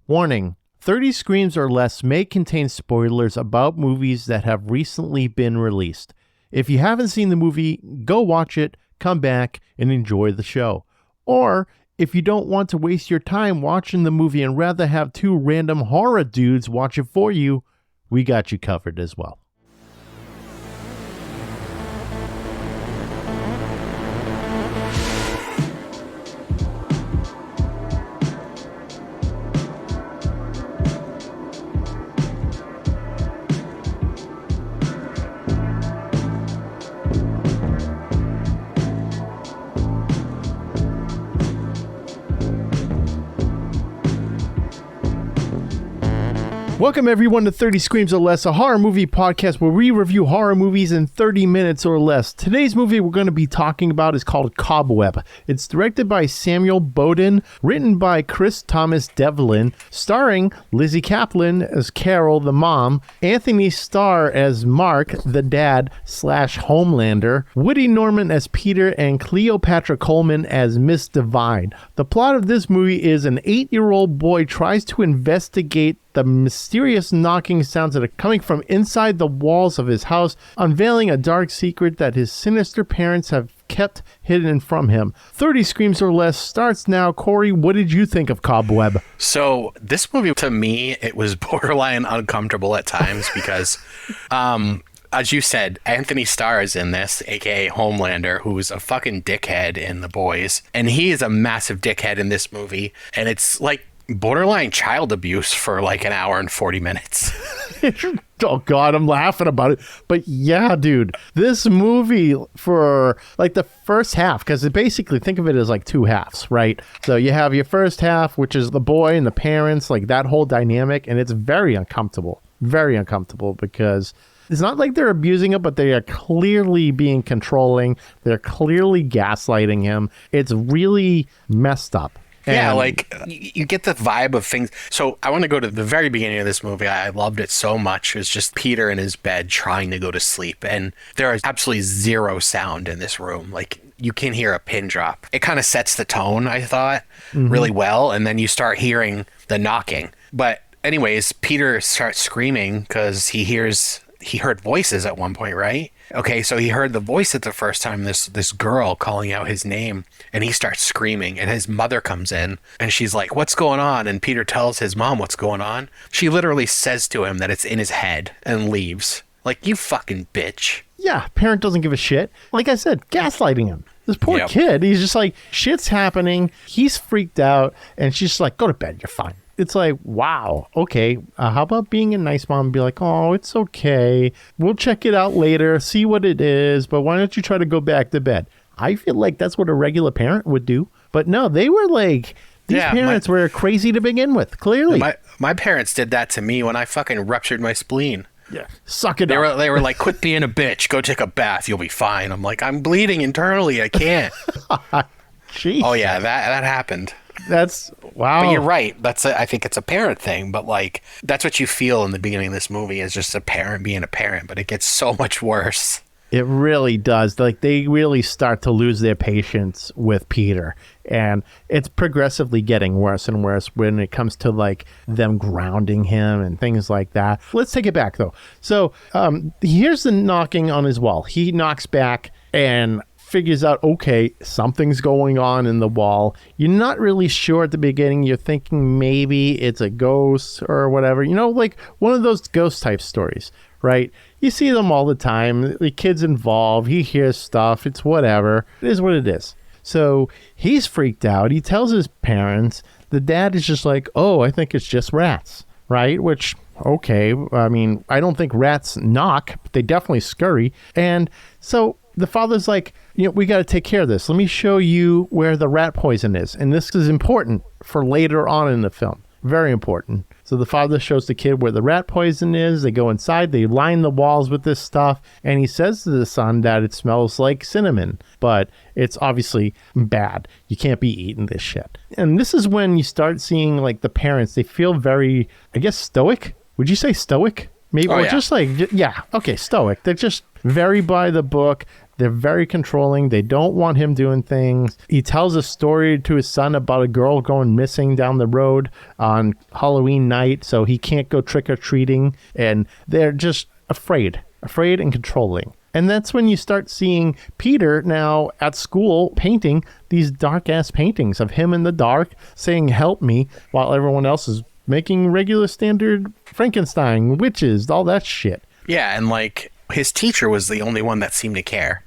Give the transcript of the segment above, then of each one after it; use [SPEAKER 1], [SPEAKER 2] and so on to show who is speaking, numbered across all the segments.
[SPEAKER 1] Warning, 30 Screams or Less may contain spoilers about movies that have recently been released. If you haven't seen the movie, go watch it, come back, and enjoy the show. Or, if you don't want to waste your time watching the movie and rather have two random horror dudes watch it for you, we got you covered as well. Welcome everyone to 30 Screams or Less, a horror movie podcast where we review horror movies in 30 minutes or less. Today's movie we're going to be talking about is called Cobweb. It's directed by Samuel Bowden, written by Chris Thomas Devlin, starring Lizzie Kaplan as Carol, the mom, Anthony Starr as Mark, the dad / Homelander, Woody Norman as Peter, and Cleopatra Coleman as Miss Divine. The plot of this movie is an 8-year-old boy tries to investigate the mysterious knocking sounds that are coming from inside the walls of his house, unveiling a dark secret that his sinister parents have kept hidden from him. 30 Screams or Less starts now. Corey, what did you think of Cobweb?
[SPEAKER 2] So this movie, to me, it was borderline uncomfortable at times because, as you said, Anthony Starr is in this, aka Homelander, who's a fucking dickhead in The Boys. And he is a massive dickhead in this movie. And it's like borderline child abuse for like an hour and 40 minutes.
[SPEAKER 1] Oh God, I'm laughing about it. But yeah, dude, this movie for like the first half, because basically think of it as like two halves, right? So you have your first half, which is the boy and the parents, like that whole dynamic. And it's very uncomfortable because it's not like they're abusing him, but they are clearly being controlling. They're clearly gaslighting him. It's really messed up.
[SPEAKER 2] Yeah, like you get the vibe of things. So I want to go to the very beginning of this movie. I loved it so much. It was just Peter in his bed trying to go to sleep. And there is absolutely zero sound in this room. Like you can hear a pin drop. It kind of sets the tone, I thought, really well. And then you start hearing the knocking. But anyways, Peter starts screaming because he heard voices at one point, right? Okay, so he heard the voice at the first time, this girl calling out his name, and he starts screaming, and his mother comes in, and she's like, "What's going on?" And Peter tells his mom what's going on. She literally says to him that it's in his head and leaves. Like, you fucking bitch.
[SPEAKER 1] Yeah, parent doesn't give a shit. Like I said, gaslighting him. This poor kid, he's just like, shit's happening, he's freaked out, and she's just like, go to bed, you're fine. It's like, wow, okay, how about being a nice mom and be like, oh, it's okay. We'll check it out later, see what it is, but why don't you try to go back to bed? I feel like that's what a regular parent would do. But no, they were like, these parents were crazy to begin with, clearly.
[SPEAKER 2] My parents did that to me when I fucking ruptured my spleen.
[SPEAKER 1] Yeah, suck it up.
[SPEAKER 2] They were like, quit being a bitch, go take a bath, you'll be fine. I'm like, I'm bleeding internally, I can't.
[SPEAKER 1] Jeez.
[SPEAKER 2] Oh yeah, that happened.
[SPEAKER 1] That's wow.
[SPEAKER 2] But you're right. I think it's a parent thing, but like that's what you feel in the beginning of this movie is just a parent being a parent, but it gets so much worse.
[SPEAKER 1] It really does. Like they really start to lose their patience with Peter, and it's progressively getting worse and worse when it comes to like them grounding him and things like that. Let's take it back though. So here's the knocking on his wall. He knocks back and figures out, okay, something's going on in the wall. You're not really sure at the beginning. You're thinking maybe it's a ghost or whatever. You know, like one of those ghost type stories, right? You see them all the time. The kid's involved. He hears stuff. It's whatever. It is what it is. So he's freaked out. He tells his parents. The dad is just like, oh, I think it's just rats, right? Which, okay. I mean, I don't think rats knock, but they definitely scurry. And so the father's like, you know, we got to take care of this. Let me show you where the rat poison is. And this is important for later on in the film. Very important. So the father shows the kid where the rat poison is. They go inside. They line the walls with this stuff. And he says to the son that it smells like cinnamon. But it's obviously bad. You can't be eating this shit. And this is when you start seeing like the parents. They feel very, I guess, stoic. Would you say stoic? Maybe, or just like, yeah, okay, stoic. They're just very by the book. They're very controlling. They don't want him doing things. He tells a story to his son about a girl going missing down the road on Halloween night, so he can't go trick-or-treating. And they're just afraid and controlling. And that's when you start seeing Peter now at school painting these dark-ass paintings of him in the dark saying, "Help me," while everyone else is making regular standard Frankenstein, witches, all that shit.
[SPEAKER 2] Yeah, and like his teacher was the only one that seemed to care.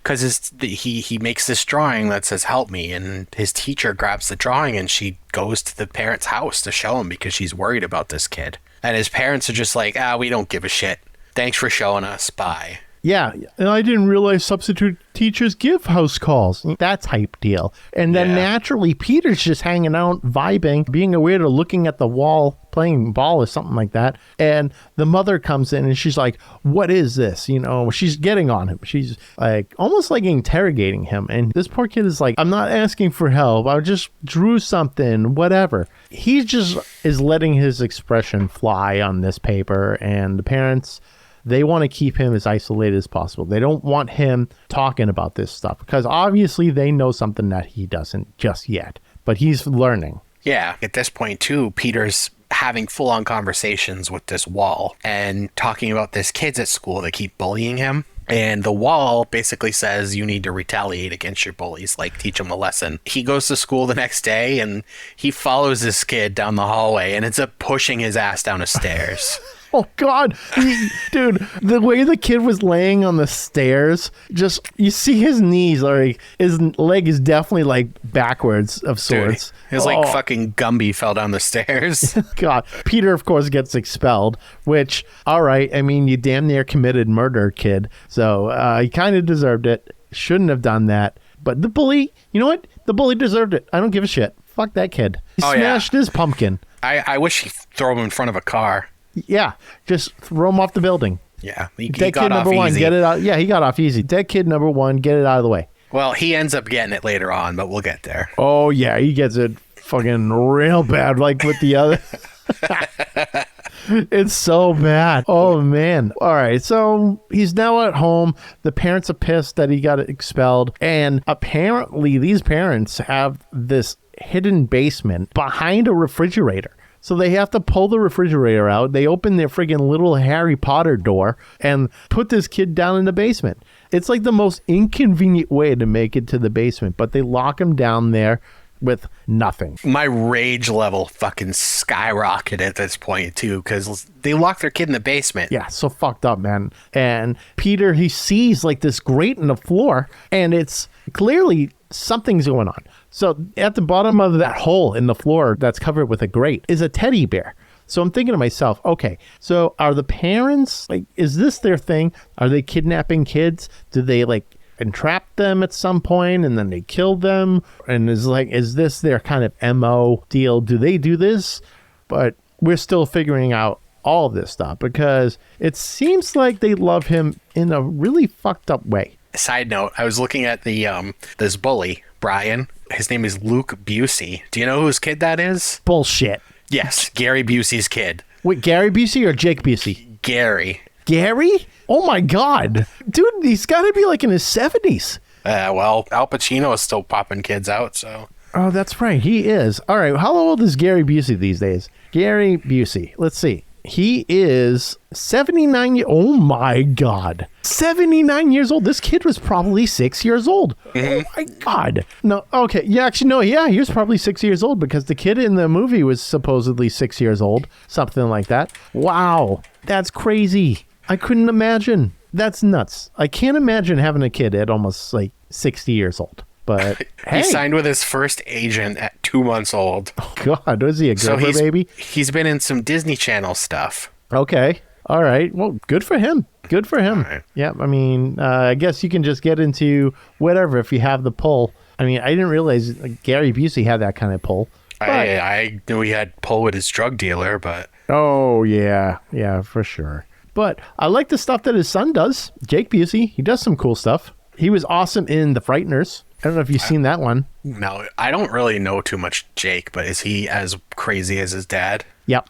[SPEAKER 2] Because he makes this drawing that says "help me," and his teacher grabs the drawing and she goes to the parents' house to show him because she's worried about this kid. And his parents are just like, we don't give a shit. Thanks for showing us. Bye.
[SPEAKER 1] Yeah, and I didn't realize substitute teachers give house calls. That type deal. And then naturally, Peter's just hanging out, vibing, being a weirdo, looking at the wall, playing ball or something like that. And the mother comes in and she's like, "What is this?" You know, she's getting on him. She's like, almost like interrogating him. And this poor kid is like, "I'm not asking for help. I just drew something, whatever." He just is letting his expression fly on this paper. And the parents, they want to keep him as isolated as possible. They don't want him talking about this stuff because obviously they know something that he doesn't just yet, but he's learning.
[SPEAKER 2] Yeah, at this point too, Peter's having full-on conversations with this wall and talking about this kids at school that keep bullying him. And the wall basically says you need to retaliate against your bullies, like teach them a lesson. He goes to school the next day and he follows this kid down the hallway and ends up pushing his ass down the stairs.
[SPEAKER 1] Oh, God. Dude, the way the kid was laying on the stairs, just, you see his knees, like, his leg is definitely, like, backwards of sorts.
[SPEAKER 2] Dude, his, like, fucking Gumby fell down the stairs.
[SPEAKER 1] God. Peter, of course, gets expelled, which, all right, I mean, you damn near committed murder, kid. So, he kind of deserved it. Shouldn't have done that. But the bully, you know what? The bully deserved it. I don't give a shit. Fuck that kid. He smashed his pumpkin.
[SPEAKER 2] I wish he'd throw him in front of a car.
[SPEAKER 1] Yeah, just throw him off the building.
[SPEAKER 2] Yeah, he
[SPEAKER 1] Dead
[SPEAKER 2] got
[SPEAKER 1] kid
[SPEAKER 2] off
[SPEAKER 1] number one,
[SPEAKER 2] easy.
[SPEAKER 1] get it out. Yeah, he got off easy. Dead kid number one, get it out of the way.
[SPEAKER 2] Well, he ends up getting it later on, but we'll get there.
[SPEAKER 1] Oh, yeah, he gets it fucking real bad, like with the other. It's so bad. Oh, man. All right, so he's now at home. The parents are pissed that he got expelled. And apparently these parents have this hidden basement behind a refrigerator. So they have to pull the refrigerator out. They open their friggin' little Harry Potter door and put this kid down in the basement. It's like the most inconvenient way to make it to the basement, but they lock him down there with nothing.
[SPEAKER 2] My rage level fucking skyrocketed at this point too, because they locked their kid in the basement.
[SPEAKER 1] Yeah, so fucked up, man. And Peter, he sees like this grate in the floor, and it's clearly something's going on. So at the bottom of that hole in the floor that's covered with a grate is a teddy bear. So I'm thinking to myself, okay, so are the parents, like, is this their thing? Are they kidnapping kids? Do they like entrap them at some point and then they kill them? And is this their kind of MO deal? Do they do this? But we're still figuring out all of this stuff because it seems like they love him in a really fucked up way.
[SPEAKER 2] Side note, I was looking at the this bully, Brian. His name is Luke Busey. Do you know whose kid that is?
[SPEAKER 1] Bullshit.
[SPEAKER 2] Yes, Gary Busey's kid.
[SPEAKER 1] Wait, Gary Busey or Jake Busey?
[SPEAKER 2] Gary.
[SPEAKER 1] Gary? Oh my God. Dude, he's got to be like in his 70s.
[SPEAKER 2] Well, Al Pacino is still popping kids out, so.
[SPEAKER 1] Oh, that's right. He is. All right. How old is Gary Busey these days? Gary Busey. Let's see. He is 79. Oh my God. 79 years old. This kid was probably 6 years old. Oh my God. No. Okay. Yeah, actually, no. Yeah, he was probably 6 years old because the kid in the movie was supposedly 6 years old. Something like that. Wow. That's crazy. I couldn't imagine. That's nuts. I can't imagine having a kid at almost like 60 years old. But hey.
[SPEAKER 2] He signed with his first agent at 2 months old.
[SPEAKER 1] Oh, God, was he a Gerber baby?
[SPEAKER 2] He's been in some Disney Channel stuff.
[SPEAKER 1] Okay. All right. Well, good for him. Good for him.
[SPEAKER 2] Right.
[SPEAKER 1] Yeah. I mean, I guess you can just get into whatever if you have the pull. I mean, I didn't realize Gary Busey had that kind of pull.
[SPEAKER 2] I knew he had pull with his drug dealer, but...
[SPEAKER 1] Oh, yeah. Yeah, for sure. But I like the stuff that his son does. Jake Busey. He does some cool stuff. He was awesome in The Frighteners. I don't know if you've seen that one.
[SPEAKER 2] No, I don't really know too much Jake, but is he as crazy as his dad?
[SPEAKER 1] Yep,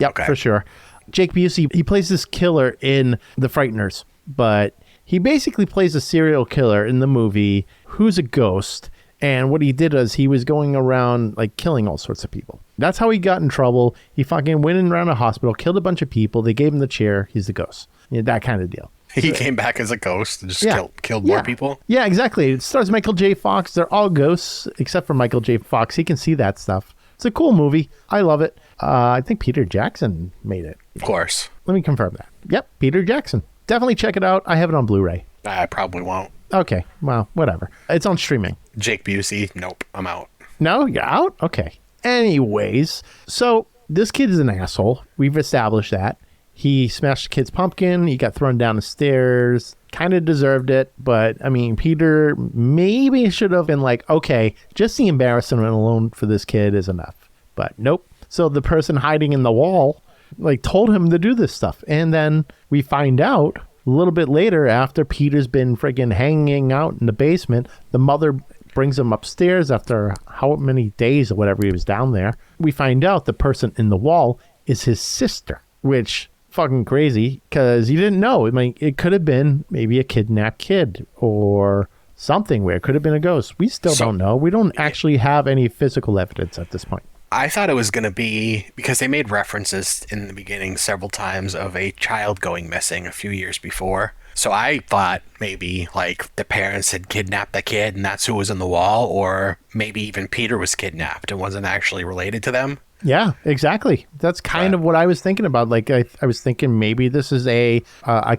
[SPEAKER 2] Okay.
[SPEAKER 1] for sure. Jake Busey, he plays this killer in The Frighteners, but He basically plays a serial killer in the movie who's a ghost. And what he did was he was going around like killing all sorts of people. That's how he got in trouble. He fucking went in around a hospital, killed a bunch of people. They gave him the chair. He's the ghost. That kind of deal.
[SPEAKER 2] He came back as a ghost and just killed more people.
[SPEAKER 1] Yeah, exactly. It stars Michael J. Fox. They're all ghosts except for Michael J. Fox. He can see that stuff. It's a cool movie. I love it. I think Peter Jackson made it.
[SPEAKER 2] Of course.
[SPEAKER 1] Let me confirm that. Yep, Peter Jackson. Definitely check it out. I have it on Blu-ray.
[SPEAKER 2] I probably won't.
[SPEAKER 1] Okay, well, whatever. It's on streaming.
[SPEAKER 2] Jake Busey. Nope, I'm out.
[SPEAKER 1] No, you're out? Okay. Anyways, so this kid is an asshole. We've established that. He smashed the kid's pumpkin. He got thrown down the stairs. Kind of deserved it. But, I mean, Peter maybe should have been like, okay, just the embarrassment alone for this kid is enough. But nope. So the person hiding in the wall, like, told him to do this stuff. And then we find out a little bit later, after Peter's been friggin' hanging out in the basement, the mother brings him upstairs after how many days or whatever he was down there. We find out the person in the wall is his sister, which fucking crazy because you didn't know. I mean, it could have been maybe a kidnapped kid or something where it could have been a ghost. We still don't know. We don't actually have any physical evidence at this point.
[SPEAKER 2] I thought it was going to be, because they made references in the beginning several times of a child going missing a few years before. So I thought maybe like the parents had kidnapped the kid and that's who was in the wall, or maybe even Peter was kidnapped and wasn't actually related to them.
[SPEAKER 1] Yeah, exactly. That's kind of what I was thinking about. Like, I was thinking maybe this is a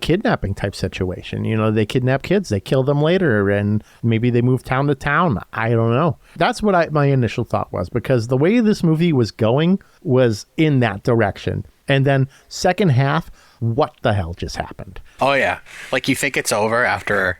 [SPEAKER 1] kidnapping type situation. You know, they kidnap kids, they kill them later, and maybe they move town to town. I don't know. That's what my initial thought was, because the way this movie was going was in that direction. And then second half, what the hell just happened?
[SPEAKER 2] Oh, yeah. Like, you think it's over after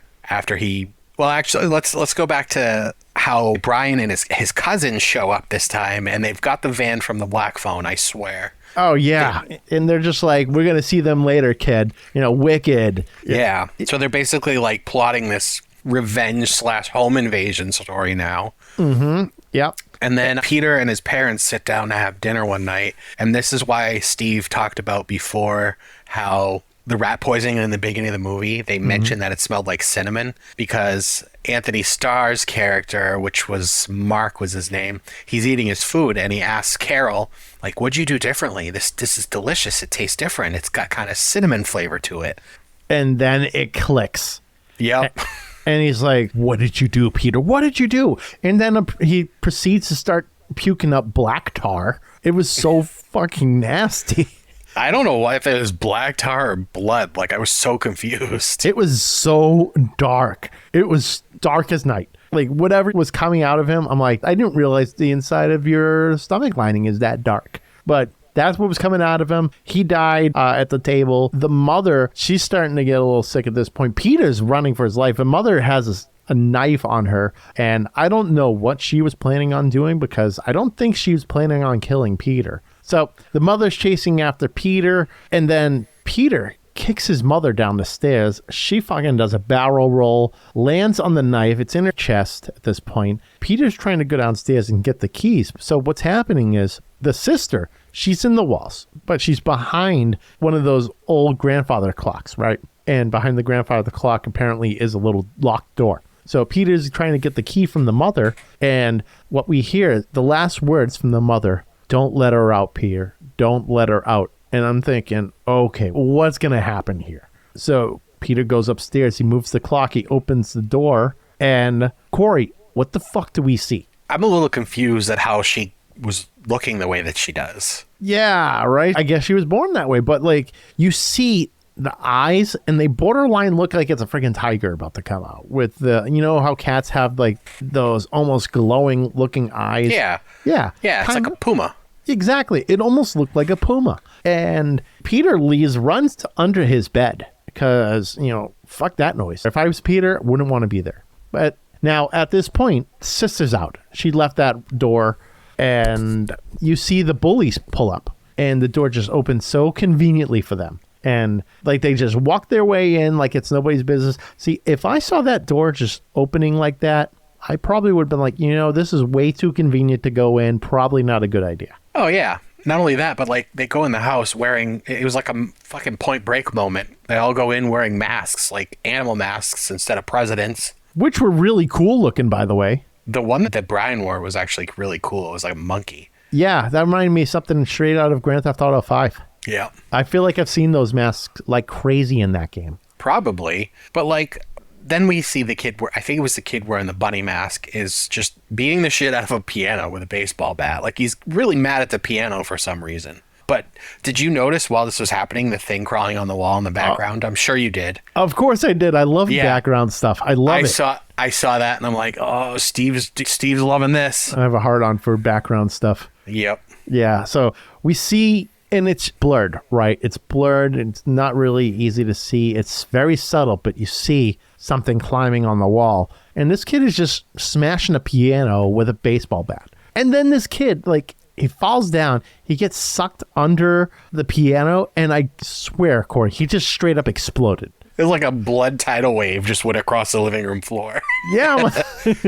[SPEAKER 2] he... Well, actually, let's go back to how Brian and his cousins show up this time, and they've got the van from the Black Phone, I swear.
[SPEAKER 1] Oh, yeah. And they're just like, we're going to see them later, kid. You know, wicked.
[SPEAKER 2] Yeah. So they're basically like plotting this revenge/home invasion story now.
[SPEAKER 1] Mm-hmm. Yep.
[SPEAKER 2] And then Peter and his parents sit down to have dinner one night, and this is why Steve talked about before how the rat poisoning in the beginning of the movie, they mentioned that it smelled like cinnamon, because Anthony Starr's character, which was Mark was his name, he's eating his food and he asks Carol, like, what'd you do differently? This is delicious. It tastes different. It's got kind of cinnamon flavor to it.
[SPEAKER 1] And then it clicks.
[SPEAKER 2] Yep.
[SPEAKER 1] And he's like, what did you do, Peter? What did you do? And then he proceeds to start puking up black tar. It was so fucking nasty.
[SPEAKER 2] I don't know if it was black tar or blood. Like, I was so confused.
[SPEAKER 1] It was so dark. It was dark as night. Like, whatever was coming out of him, I'm like, I didn't realize the inside of your stomach lining is that dark. But that's what was coming out of him. He died at the table. The mother, she's starting to get a little sick at this point. Peter's running for his life. The mother has a knife on her, and I don't know what she was planning on doing, because I don't think she was planning on killing Peter. So the mother's chasing after Peter, and then Peter kicks his mother down the stairs. She fucking does a barrel roll, lands on the knife. It's in her chest at this point. Peter's trying to go downstairs and get the keys. So what's happening is the sister, she's in the walls, but she's behind one of those old grandfather clocks, right? And behind the grandfather clock apparently is a little locked door. So Peter's trying to get the key from the mother, and what we hear, the last words from the mother, don't let her out, Peter. Don't let her out. And I'm thinking, okay, what's going to happen here? So Peter goes upstairs. He moves the clock. He opens the door. And Corey, what the fuck do we see?
[SPEAKER 2] I'm a little confused at how she was looking the way that she does.
[SPEAKER 1] Yeah, right. I guess she was born that way. But like, you see the eyes, and they borderline look like it's a freaking tiger about to come out with the, you know how cats have like those almost glowing looking eyes?
[SPEAKER 2] Yeah.
[SPEAKER 1] Yeah.
[SPEAKER 2] Yeah, it's like a puma.
[SPEAKER 1] Exactly. It almost looked like a puma. And Peter runs to under his bed because, you know, fuck that noise. If I was Peter, I wouldn't want to be there. But now at this point, Sister's out. She left that door, and you see the bullies pull up, and the door just opens so conveniently for them. And like they just walk their way in like it's nobody's business. See, if I saw that door just opening like that, I probably would have been like, you know, this is way too convenient to go in. Probably not a good idea.
[SPEAKER 2] Oh, yeah. Not only that, but like they go in the house wearing, it was like a fucking Point Break moment. They all go in wearing masks, like animal masks instead of presidents.
[SPEAKER 1] Which were really cool looking, by the way.
[SPEAKER 2] The one that Brian wore was actually really cool. It was like a monkey.
[SPEAKER 1] Yeah, that reminded me of something straight out of Grand Theft Auto 5.
[SPEAKER 2] Yeah.
[SPEAKER 1] I feel like I've seen those masks like crazy in that game.
[SPEAKER 2] Probably. But like, then we see the kid, I think it was the kid wearing the bunny mask, is just beating the shit out of a piano with a baseball bat. Like, he's really mad at the piano for some reason. But did you notice while this was happening, the thing crawling on the wall in the background? I'm sure you did.
[SPEAKER 1] Of course I did. I love background stuff. I love it.
[SPEAKER 2] I saw that and I'm like, oh, Steve's loving this.
[SPEAKER 1] I have a hard on for background stuff.
[SPEAKER 2] Yep.
[SPEAKER 1] Yeah. So we see, and it's blurred, right? It's blurred. It's not really easy to see. It's very subtle, but you see something climbing on the wall. And this kid is just smashing a piano with a baseball bat. And then this kid, like, he falls down. He gets sucked under the piano. And I swear, Corey, he just straight up exploded.
[SPEAKER 2] It was like a blood tidal wave just went across the living room floor.
[SPEAKER 1] Yeah.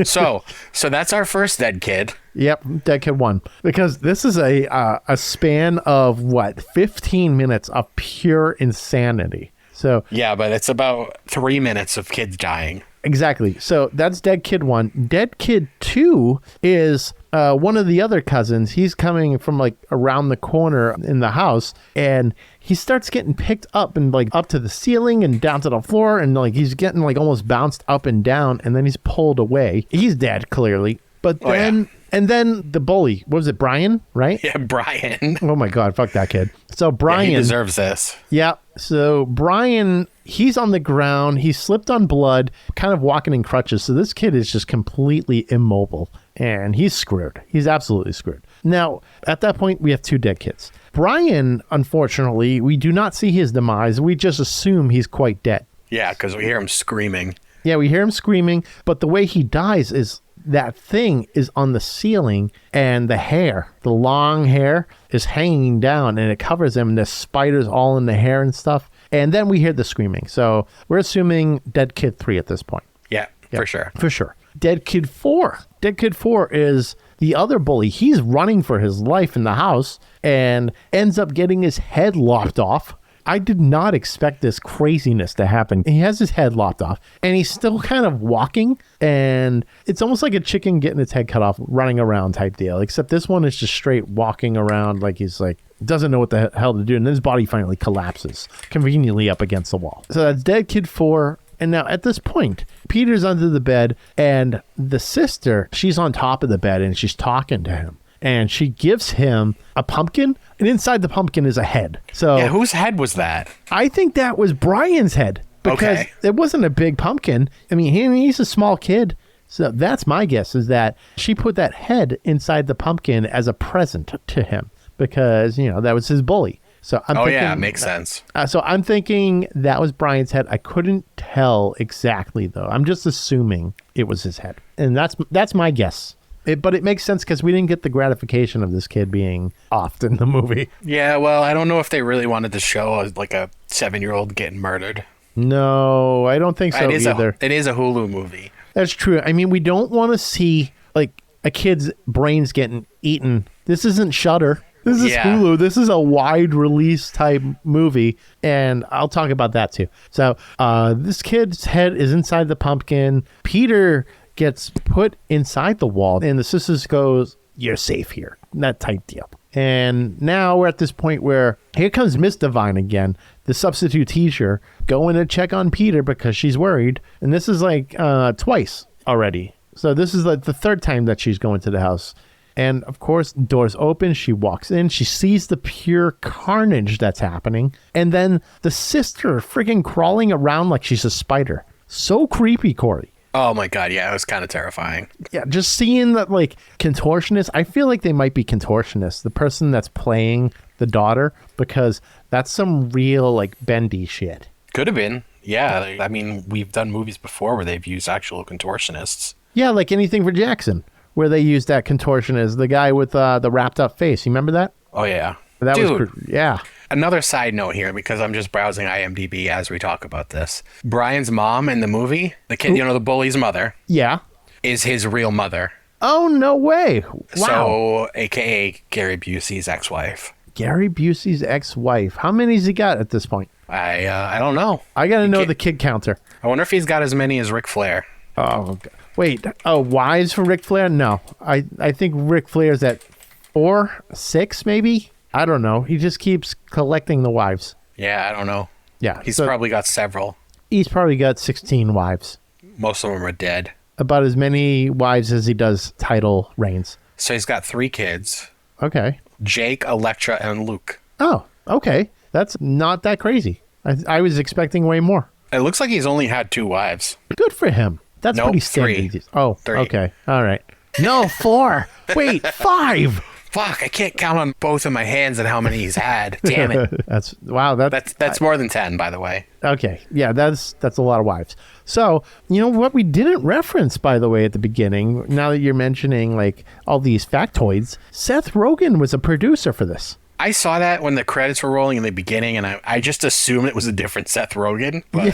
[SPEAKER 2] So that's our first dead kid.
[SPEAKER 1] Yep, dead kid 1. Because this is a span of, 15 minutes of pure insanity. So
[SPEAKER 2] yeah, but it's about 3 minutes of kids dying.
[SPEAKER 1] Exactly. So that's dead kid 1. Dead kid 2 is one of the other cousins. He's coming from like around the corner in the house, and he starts getting picked up and like up to the ceiling and down to the floor, and like he's getting like almost bounced up and down, and then he's pulled away. He's dead, clearly. But then and then the bully, what was it, Brian, right?
[SPEAKER 2] Yeah, Brian.
[SPEAKER 1] Oh my God, fuck that kid. So Brian,
[SPEAKER 2] he deserves this.
[SPEAKER 1] Yeah. So Brian, he's on the ground. He slipped on blood, kind of walking in crutches. So this kid is just completely immobile, and he's screwed. He's absolutely screwed. Now, at that point, we have 2 dead kids. Brian, unfortunately, we do not see his demise. We just assume he's quite dead.
[SPEAKER 2] Yeah, because we hear him screaming.
[SPEAKER 1] Yeah, we hear him screaming, but the way he dies is that thing is on the ceiling, and the hair, the long hair, is hanging down, and it covers him, and there's spiders all in the hair and stuff. And then we hear the screaming. So we're assuming dead kid 3 at this point.
[SPEAKER 2] Yeah, for sure.
[SPEAKER 1] For sure. Dead kid 4. Dead kid 4 is the other bully. He's running for his life in the house and ends up getting his head lopped off. I did not expect this craziness to happen. He has his head lopped off, and he's still kind of walking, and it's almost like a chicken getting its head cut off, running around type deal, except this one is just straight walking around like he's like, doesn't know what the hell to do, and then his body finally collapses, conveniently up against the wall. So that's dead kid 4. And now at this point, Peter's under the bed, and the sister, she's on top of the bed, and she's talking to him. And she gives him a pumpkin, and inside the pumpkin is a head. So
[SPEAKER 2] yeah, whose head was that?
[SPEAKER 1] I think that was Brian's head, because it wasn't a big pumpkin. I mean, he's a small kid. So that's my guess, is that she put that head inside the pumpkin as a present to him, because, you know, that was his bully. So I'm thinking,
[SPEAKER 2] yeah, makes sense.
[SPEAKER 1] So I'm thinking that was Brian's head. I couldn't tell exactly, though. I'm just assuming it was his head. And that's my guess. But it makes sense because we didn't get the gratification of this kid being offed in the movie.
[SPEAKER 2] Yeah, well, I don't know if they really wanted to show like a 7-year-old getting murdered.
[SPEAKER 1] No, I don't think so either.
[SPEAKER 2] It is a Hulu movie.
[SPEAKER 1] That's true. I mean, we don't want to see like a kid's brains getting eaten. This isn't Shudder. This is Hulu. This is a wide release type movie, and I'll talk about that too. So this kid's head is inside the pumpkin. Peter gets put inside the wall, and the sisters goes, "You're safe here," that type deal. And now we're at this point where here comes Miss Divine again, the substitute teacher, going to check on Peter because she's worried. And this is like twice already. So this is like the 3rd time that she's going to the house. And of course, doors open. She walks in. She sees the pure carnage that's happening. And then the sister freaking crawling around like she's a spider. So creepy, Corey.
[SPEAKER 2] Oh my God, yeah, it was kind of terrifying.
[SPEAKER 1] Yeah, just seeing that, like, contortionist, I feel like they might be contortionists, the person that's playing the daughter, because that's some real, like, bendy shit.
[SPEAKER 2] Could have been, yeah. I mean, we've done movies before where they've used actual contortionists.
[SPEAKER 1] Yeah, like Anything for Jackson, where they used that contortionist, the guy with the wrapped up face. You remember that?
[SPEAKER 2] Oh, yeah.
[SPEAKER 1] That was yeah.
[SPEAKER 2] Another side note here, because I'm just browsing IMDb as we talk about this. Brian's mom in the movie, the kid, you know, the bully's mother.
[SPEAKER 1] Yeah.
[SPEAKER 2] Is his real mother.
[SPEAKER 1] Oh, no way. Wow.
[SPEAKER 2] So, AKA Gary Busey's ex-wife.
[SPEAKER 1] Gary Busey's ex-wife. How many's he got at this point?
[SPEAKER 2] I don't know.
[SPEAKER 1] I got to know the kid counter.
[SPEAKER 2] I wonder if he's got as many as Ric Flair.
[SPEAKER 1] Oh, wait. Oh, wives for Ric Flair? No. I think Ric Flair's at 4, 6 maybe? I don't know. He just keeps collecting the wives.
[SPEAKER 2] Yeah, I don't know.
[SPEAKER 1] Yeah.
[SPEAKER 2] He's probably got several.
[SPEAKER 1] He's probably got 16 wives.
[SPEAKER 2] Most of them are dead.
[SPEAKER 1] About as many wives as he does title reigns.
[SPEAKER 2] So he's got 3 kids.
[SPEAKER 1] Okay.
[SPEAKER 2] Jake, Electra, and Luke.
[SPEAKER 1] Oh, okay. That's not that crazy. I was expecting way more.
[SPEAKER 2] It looks like he's only had 2 wives.
[SPEAKER 1] Good for him. That's
[SPEAKER 2] Nope,
[SPEAKER 1] pretty standard.
[SPEAKER 2] 3.
[SPEAKER 1] Oh,
[SPEAKER 2] 3.
[SPEAKER 1] Okay. All right. No, 4. Wait, 5.
[SPEAKER 2] Fuck, I can't count on both of my hands and how many he's had. Damn it.
[SPEAKER 1] That's wow.
[SPEAKER 2] That's more than 10, by the way.
[SPEAKER 1] Okay. Yeah, that's a lot of wives. So, you know what we didn't reference, by the way, at the beginning, now that you're mentioning like all these factoids, Seth Rogen was a producer for this.
[SPEAKER 2] I saw that when the credits were rolling in the beginning, and I just assumed it was a different Seth Rogen. But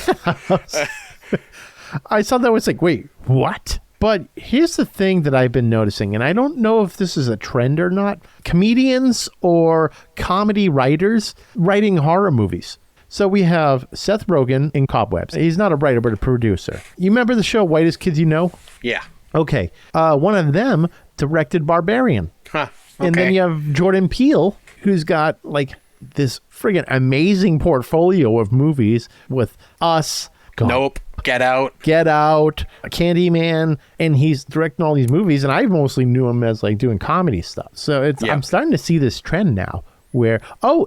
[SPEAKER 1] I saw that, was like, wait, what? But here's the thing that I've been noticing, and I don't know if this is a trend or not. Comedians or comedy writers writing horror movies. So we have Seth Rogen in Cobwebs. He's not a writer, but a producer. You remember the show Whitest Kids You Know?
[SPEAKER 2] yeah.
[SPEAKER 1] Okay. One of them directed Barbarian.
[SPEAKER 2] Huh. Okay.
[SPEAKER 1] And then you have Jordan Peele, who's got like this friggin' amazing portfolio of movies with Us.
[SPEAKER 2] Nope. Get Out.
[SPEAKER 1] Get Out, Candyman, and he's directing all these movies, and I mostly knew him as like doing comedy stuff. So it's I'm starting to see this trend now where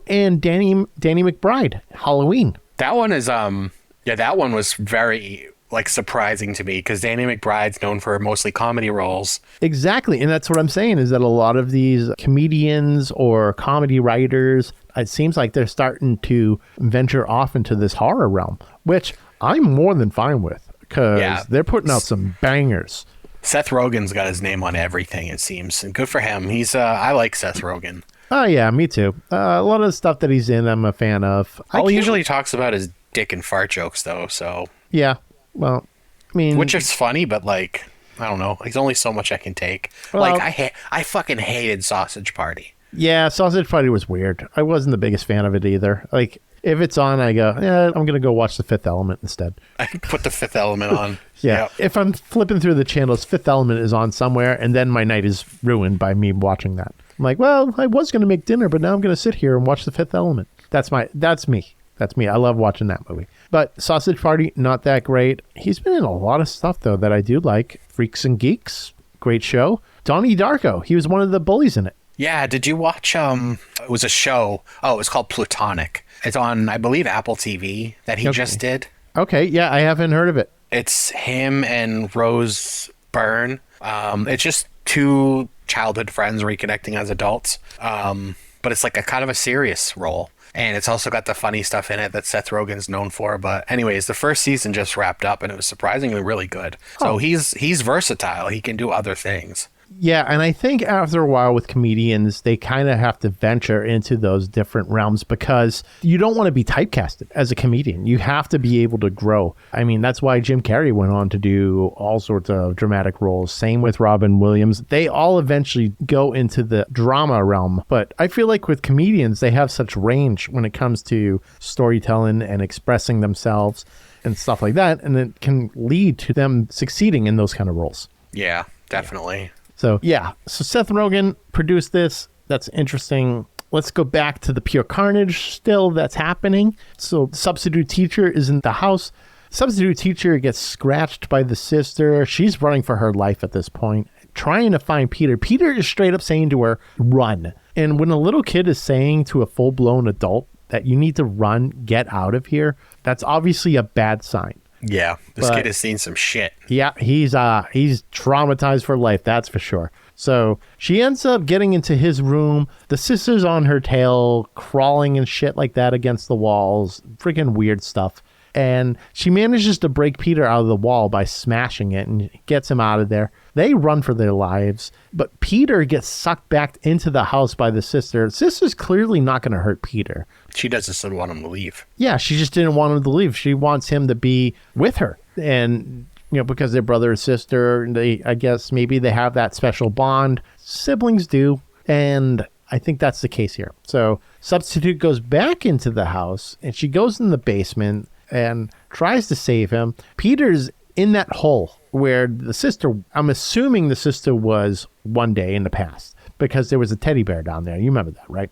[SPEAKER 1] and Danny McBride, Halloween.
[SPEAKER 2] That one is that one was very like surprising to me because Danny McBride's known for mostly comedy roles.
[SPEAKER 1] Exactly, and that's what I'm saying is that a lot of these comedians or comedy writers, it seems like they're starting to venture off into this horror realm, which I'm more than fine with because they're putting out some bangers.
[SPEAKER 2] Seth Rogen's got his name on everything, it seems, and good for him. He's I like Seth Rogen.
[SPEAKER 1] Oh yeah, me too. A lot of the stuff that he's in, I'm a fan of.
[SPEAKER 2] All he usually talks about is dick and fart jokes, though. So
[SPEAKER 1] yeah, well, I mean,
[SPEAKER 2] which is funny, but like I don't know. There's only so much I can take.
[SPEAKER 1] Well,
[SPEAKER 2] like I fucking hated Sausage Party.
[SPEAKER 1] Yeah, Sausage Party was weird. I wasn't the biggest fan of it either. Like, if it's on, I go, I'm going to go watch The Fifth Element instead.
[SPEAKER 2] I put The Fifth Element on.
[SPEAKER 1] Yeah. Yep. If I'm flipping through the channels, Fifth Element is on somewhere, and then my night is ruined by me watching that. I'm like, well, I was going to make dinner, but now I'm going to sit here and watch The Fifth Element. That's me. I love watching that movie. But Sausage Party, not that great. He's been in a lot of stuff, though, that I do like. Freaks and Geeks, great show. Donnie Darko, he was one of the bullies in it.
[SPEAKER 2] Yeah, did you watch, it was a show. Oh, it was called Plutonic. It's on, I believe, Apple TV that he just did.
[SPEAKER 1] Okay, yeah, I haven't heard of it.
[SPEAKER 2] It's him and Rose Byrne. It's just 2 childhood friends reconnecting as adults. But it's like a kind of a serious role. And it's also got the funny stuff in it that Seth Rogen's known for. But anyways, the first season just wrapped up and it was surprisingly really good. So he's versatile. He can do other things.
[SPEAKER 1] Yeah, and I think after a while with comedians, they kind of have to venture into those different realms because you don't want to be typecasted as a comedian. You have to be able to grow. I mean, that's why Jim Carrey went on to do all sorts of dramatic roles. Same with Robin Williams. They all eventually go into the drama realm. But I feel like with comedians, they have such range when it comes to storytelling and expressing themselves and stuff like that. And it can lead to them succeeding in those kind of roles.
[SPEAKER 2] Yeah, definitely.
[SPEAKER 1] So Seth Rogen produced this. That's interesting. Let's go back to the pure carnage still that's happening. So substitute teacher is in the house. Substitute teacher gets scratched by the sister. She's running for her life at this point, trying to find Peter. Peter is straight up saying to her, run. And when a little kid is saying to a full-blown adult that you need to run, get out of here, that's obviously a bad sign.
[SPEAKER 2] Yeah, this kid has seen some shit.
[SPEAKER 1] Yeah, he's traumatized for life, that's for sure. So she ends up getting into his room. The sister's on her tail, crawling and shit like that against the walls. Freaking weird stuff. And she manages to break Peter out of the wall by smashing it and gets him out of there. They run for their lives, but Peter gets sucked back into the house by the sister. The sister's clearly not going to hurt Peter.
[SPEAKER 2] She doesn't want him to leave.
[SPEAKER 1] Yeah, she just didn't want him to leave. She wants him to be with her. And because they're brother or sister, I guess maybe they have that special bond. Siblings do. And I think that's the case here. So Substitute goes back into the house and she goes in the basement and tries to save him. Peter's in that hole where the sister, I'm assuming the sister was one day in the past because there was a teddy bear down there. You remember that, right?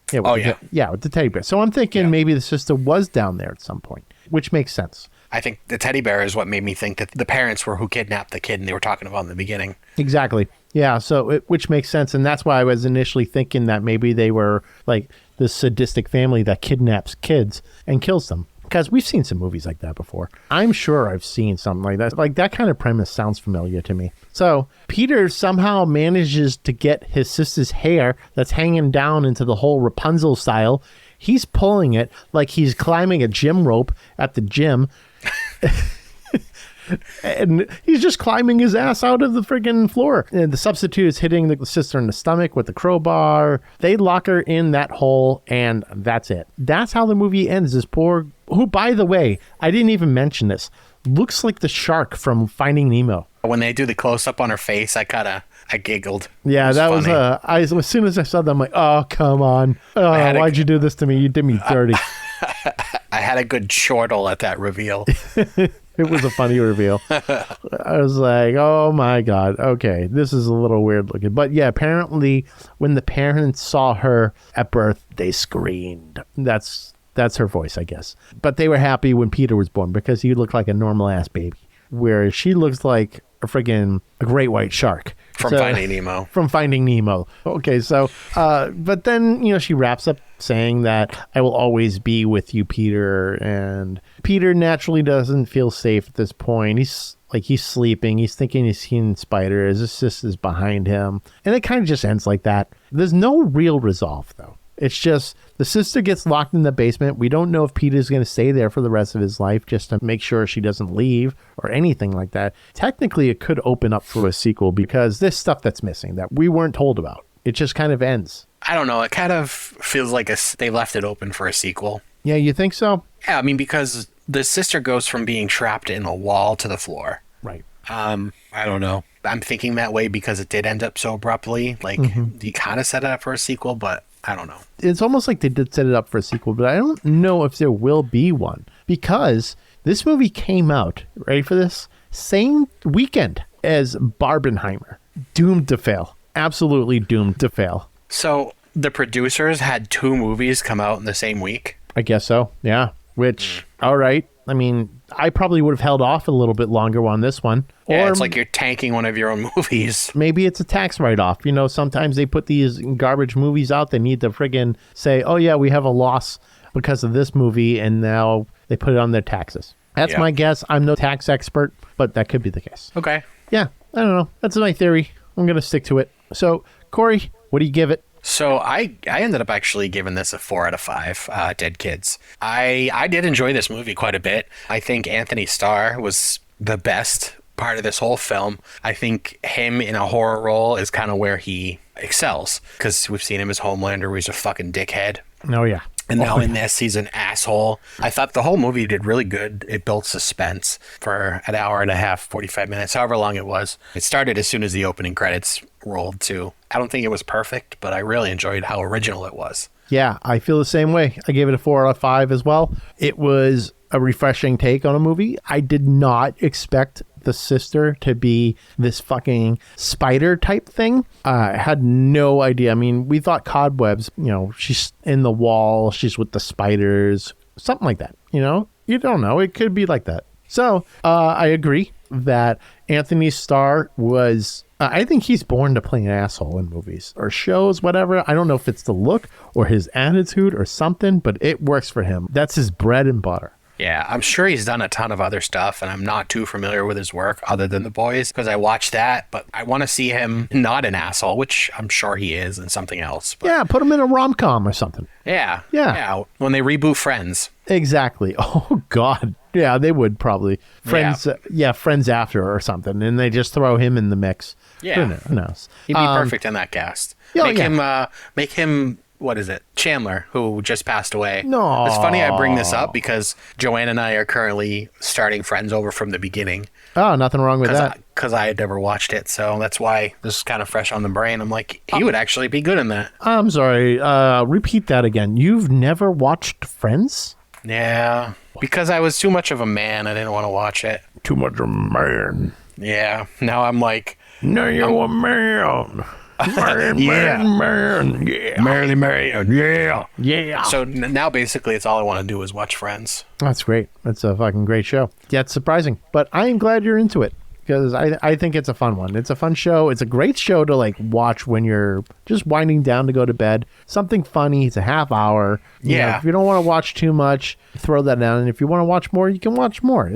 [SPEAKER 1] Yeah, with the teddy bear. So I'm thinking maybe the sister was down there at some point, which makes sense.
[SPEAKER 2] I think the teddy bear is what made me think that the parents were who kidnapped the kid and they were talking about in the beginning.
[SPEAKER 1] Exactly. Yeah, so which makes sense. And that's why I was initially thinking that maybe they were like this sadistic family that kidnaps kids and kills them. Because we've seen some movies like that before. I'm sure I've seen something like that. Like that kind of premise sounds familiar to me. So Peter somehow manages to get his sister's hair that's hanging down into the whole Rapunzel style. He's pulling it like he's climbing a gym rope at the gym. And he's just climbing his ass out of the friggin' floor. And the Substitute is hitting the sister in the stomach with the crowbar. They lock her in that hole, and that's it. That's how the movie ends. This poor, who, by the way, I didn't even mention this, looks like the shark from Finding Nemo.
[SPEAKER 2] When they do the close-up on her face, I giggled.
[SPEAKER 1] Yeah, that was as soon as I saw that, I'm like, oh, come on. Oh, why'd you do this to me? You did me dirty.
[SPEAKER 2] I had a good chortle at that reveal.
[SPEAKER 1] It was a funny reveal. I was like, oh my God. Okay, this is a little weird looking. But yeah, apparently when the parents saw her at birth, they screamed. That's her voice, I guess. But they were happy when Peter was born because he looked like a normal ass baby. Where she looks like a great white shark.
[SPEAKER 2] From Finding Nemo.
[SPEAKER 1] From Finding Nemo. Okay, so, but then, she wraps up saying that I will always be with you, Peter. And Peter naturally doesn't feel safe at this point. He's sleeping. He's thinking he's seen spiders. His sister's behind him. And it kind of just ends like that. There's no real resolve, though. It's just the sister gets locked in the basement. We don't know if Peter's going to stay there for the rest of his life just to make sure she doesn't leave or anything like that. Technically, it could open up for a sequel because there's stuff that's missing that we weren't told about. It just kind of ends.
[SPEAKER 2] I don't know. It kind of feels like they left it open for a sequel.
[SPEAKER 1] Yeah, you think so?
[SPEAKER 2] Yeah, I mean, because the sister goes from being trapped in a wall to the floor.
[SPEAKER 1] Right.
[SPEAKER 2] I don't know. I'm thinking that way because it did end up so abruptly. Like, you kind of set it up for a sequel, but I don't know.
[SPEAKER 1] It's almost like they did set it up for a sequel, but I don't know if there will be one because this movie came out, ready for this, same weekend as Barbenheimer. Doomed to fail. Absolutely doomed to fail.
[SPEAKER 2] So the producers had two movies come out in the same week?
[SPEAKER 1] I guess so, yeah. Which, all right. I mean, I probably would have held off a little bit longer on this one.
[SPEAKER 2] Yeah,
[SPEAKER 1] or
[SPEAKER 2] it's like you're tanking one of your own movies.
[SPEAKER 1] Maybe it's a tax write-off. Sometimes they put these garbage movies out. They need to friggin' say, oh, yeah, we have a loss because of this movie, and now they put it on their taxes. That's my guess. I'm no tax expert, but that could be the case.
[SPEAKER 2] Okay.
[SPEAKER 1] Yeah, I don't know. That's my theory. I'm going to stick to it. So, Corey, what do you give it?
[SPEAKER 2] So I ended up actually giving this a 4 out of 5, Dead Kids. I did enjoy this movie quite a bit. I think Anthony Starr was the best part of this whole film. I think him in a horror role is kind of where he excels because we've seen him as Homelander where he's a fucking dickhead.
[SPEAKER 1] Oh, yeah.
[SPEAKER 2] And now in this, he's an asshole. I thought the whole movie did really good. It built suspense for an hour and a half, 45 minutes, however long it was. It started as soon as the opening credits rolled, too. I don't think it was perfect, but I really enjoyed how original it was.
[SPEAKER 1] Yeah, I feel the same way. I gave it a 4 out of 5 as well. It was a refreshing take on a movie. I did not expect the sister to be this fucking spider type thing. I had no idea. I mean, we thought cobwebs, she's in the wall, she's with the spiders, something like that. You don't know. It could be like that. So I agree that Anthony Starr was, I think he's born to play an asshole in movies or shows, whatever. I don't know if it's the look or his attitude or something, but it works for him. That's his bread and butter.
[SPEAKER 2] Yeah, I'm sure he's done a ton of other stuff, and I'm not too familiar with his work other than The Boys, because I watched that, but I want to see him not an asshole, which I'm sure he is, and something else. But
[SPEAKER 1] yeah, put him in a rom-com or something.
[SPEAKER 2] Yeah. When they reboot Friends.
[SPEAKER 1] Exactly. Oh, God. Yeah, they would probably. Friends, Friends After or something, and they just throw him in the mix.
[SPEAKER 2] Yeah.
[SPEAKER 1] Who knows?
[SPEAKER 2] He'd be perfect in that cast. Make him what is it? Chandler, who just passed away.
[SPEAKER 1] No.
[SPEAKER 2] It's funny I bring this up because Joanne and I are currently starting Friends over from the beginning.
[SPEAKER 1] Oh, nothing wrong with that.
[SPEAKER 2] Because I had never watched it, so that's why this is kind of fresh on the brain. I'm like, he would actually be good in that.
[SPEAKER 1] I'm sorry. Repeat that again. You've never watched Friends?
[SPEAKER 2] Yeah, because I was too much of a man. I didn't want to watch it.
[SPEAKER 1] Too much of a man.
[SPEAKER 2] Yeah, now I'm like...
[SPEAKER 1] Now you're a man. Man,
[SPEAKER 2] Yeah.
[SPEAKER 1] man, yeah.
[SPEAKER 2] Marily man, yeah.
[SPEAKER 1] Yeah.
[SPEAKER 2] So now basically it's all I want to do is watch Friends.
[SPEAKER 1] That's great. That's a fucking great show. Yeah, it's surprising. But I am glad you're into it because I think it's a fun one. It's a fun show. It's a great show to like watch when you're just winding down to go to bed. Something funny. It's a half hour. You know, if you don't want to watch too much, throw that down. And if you want to watch more, you can watch more.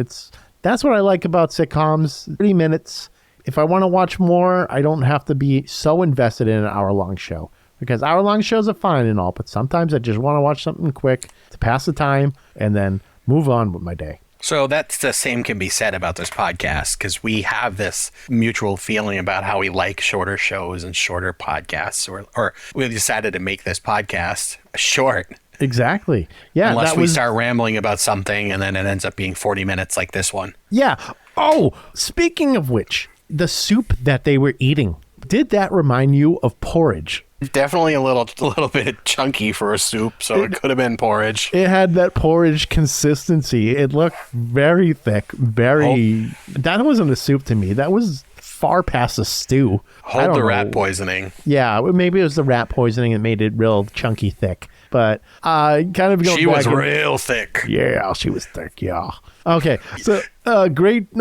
[SPEAKER 1] That's what I like about sitcoms. 30 minutes. If I want to watch more, I don't have to be so invested in an hour-long show. Because hour-long shows are fine and all, but sometimes I just want to watch something quick to pass the time and then move on with my day.
[SPEAKER 2] So that's the same can be said about this podcast because we have this mutual feeling about how we like shorter shows and shorter podcasts, or we decided to make this podcast short.
[SPEAKER 1] Exactly. Yeah.
[SPEAKER 2] Unless we start rambling about something and then it ends up being 40 minutes like this one.
[SPEAKER 1] Yeah. Oh, speaking of which, the soup that they were eating, did that remind you of porridge?
[SPEAKER 2] Definitely a little bit chunky for a soup, so it could have been porridge.
[SPEAKER 1] It had that porridge consistency. It looked very thick, that wasn't a soup to me. That was far past a stew.
[SPEAKER 2] Hold the rat poisoning.
[SPEAKER 1] Yeah, maybe it was the rat poisoning that made it real chunky thick. But kind of going
[SPEAKER 2] She was real thick.
[SPEAKER 1] Yeah, she was thick, yeah. Okay, so great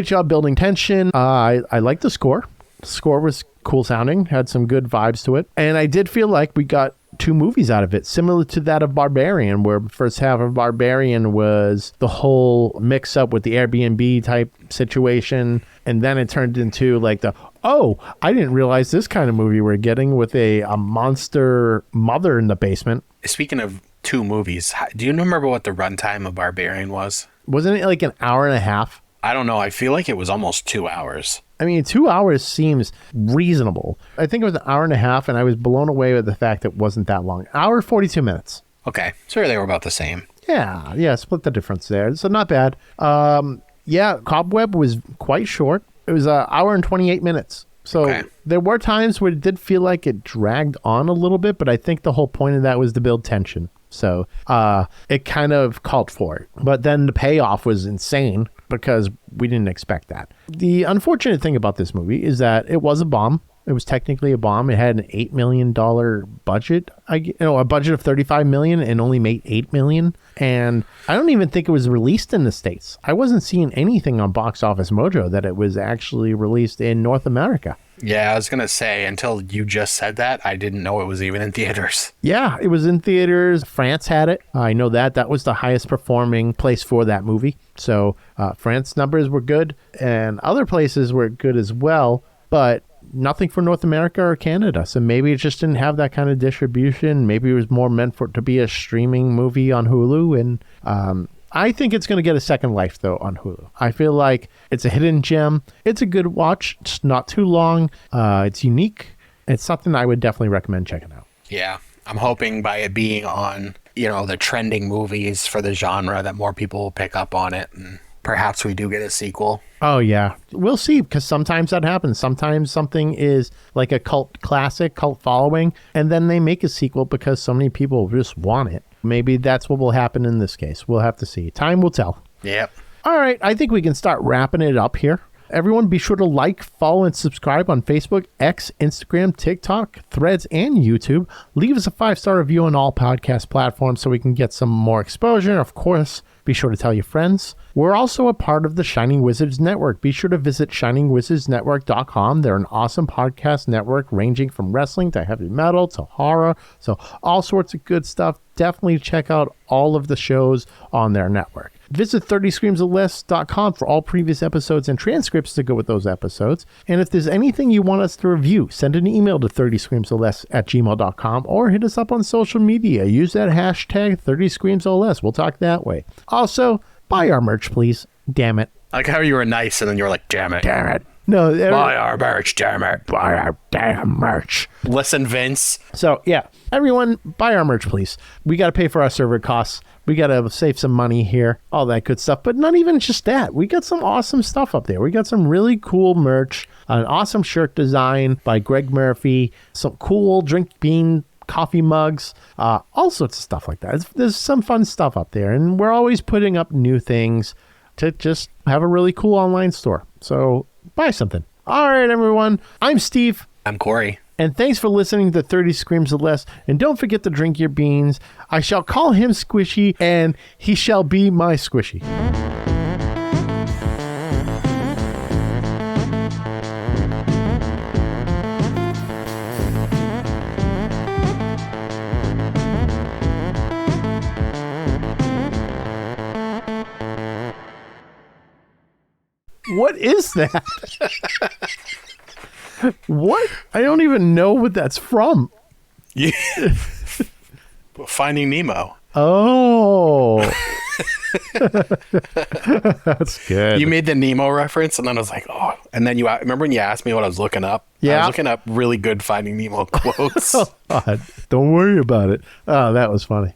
[SPEAKER 1] job building tension. I like the score. The score was cool sounding, had some good vibes to it. And I did feel like we got 2 movies out of it, similar to that of Barbarian, where the first half of Barbarian was the whole mix up with the Airbnb type situation. And then it turned into like I didn't realize this kind of movie we're getting with a monster mother in the basement.
[SPEAKER 2] Speaking of 2 movies, do you remember what the runtime of Barbarian was?
[SPEAKER 1] Wasn't it like an hour and a half?
[SPEAKER 2] I don't know. I feel like it was almost 2 hours.
[SPEAKER 1] I mean, 2 hours seems reasonable. I think it was an hour and a half, and I was blown away with the fact that it wasn't that long. Hour 42 minutes.
[SPEAKER 2] Okay. So they were about the same.
[SPEAKER 1] Yeah, split the difference there. So not bad. Yeah, Cobweb was quite short. It was an hour and 28 minutes. So there were times where it did feel like it dragged on a little bit, but I think the whole point of that was to build tension. So it kind of called for it. But then the payoff was insane because we didn't expect that. The unfortunate thing about this movie is that it was a bomb. It was technically a bomb. It had an $8 million budget. A budget of $35 million and only made $8 million. And I don't even think it was released in the States. I wasn't seeing anything on Box Office Mojo that it was actually released in North America.
[SPEAKER 2] Yeah, I was going to say, until you just said that, I didn't know it was even in theaters.
[SPEAKER 1] Yeah, it was in theaters. France had it. I know that. That was the highest performing place for that movie. So France numbers were good and other places were good as well, but nothing for North America or Canada. So maybe it just didn't have that kind of distribution. Maybe it was more meant for it to be a streaming movie on Hulu. And I think it's going to get a second life, though, on Hulu. I feel like it's a hidden gem. It's a good watch. It's not too long. It's unique. It's something I would definitely recommend checking out.
[SPEAKER 2] Yeah. I'm hoping by it being on, the trending movies for the genre that more people will pick up on it. And perhaps we do get a sequel.
[SPEAKER 1] Oh, yeah. We'll see, because sometimes that happens. Sometimes something is like a cult classic, cult following, and then they make a sequel because so many people just want it. Maybe that's what will happen in this case. We'll have to see. Time will tell.
[SPEAKER 2] Yep.
[SPEAKER 1] All right. I think we can start wrapping it up here. Everyone, be sure to like, follow, and subscribe on Facebook, X, Instagram, TikTok, Threads, and YouTube. Leave us a 5-star review on all podcast platforms so we can get some more exposure. Of course, be sure to tell your friends. We're also a part of the Shining Wizards Network. Be sure to visit shiningwizardsnetwork.com. They're an awesome podcast network ranging from wrestling to heavy metal to horror. So all sorts of good stuff. Definitely check out all of the shows on their network. Visit 30screamsofless.com for all previous episodes and transcripts to go with those episodes. And if there's anything you want us to review, send an email to 30screamsofless@gmail.com or hit us up on social media. Use that hashtag 30screamsofless. We'll talk that way. Also, buy our merch, please. Damn it.
[SPEAKER 2] I like how you were nice and then you were like, damn it.
[SPEAKER 1] Damn it. No,
[SPEAKER 2] Buy our merch, damn it.
[SPEAKER 1] buy our damn merch.
[SPEAKER 2] Listen, Vince.
[SPEAKER 1] So, yeah, everyone, buy our merch, please. We got to pay for our server costs. We got to save some money here, all that good stuff. But not even just that. We got some awesome stuff up there. We got some really cool merch, an awesome shirt design by Greg Murphy, some cool drink bean coffee mugs, all sorts of stuff like that. There's some fun stuff up there. And we're always putting up new things to just have a really cool online store. So buy something. All right, everyone. I'm Steve.
[SPEAKER 2] I'm Corey.
[SPEAKER 1] And thanks for listening to 30 Screams or Less. And don't forget to drink your beans. I shall call him Squishy, and he shall be my Squishy. What is that? What? I don't even know what that's from.
[SPEAKER 2] Yeah. Finding Nemo.
[SPEAKER 1] Oh. That's good.
[SPEAKER 2] You made the Nemo reference, and then I was like, oh. And then you remember when you asked me what I was looking up?
[SPEAKER 1] Yeah.
[SPEAKER 2] I was looking up really good Finding Nemo quotes.
[SPEAKER 1] God, don't worry about it. Oh, that was funny.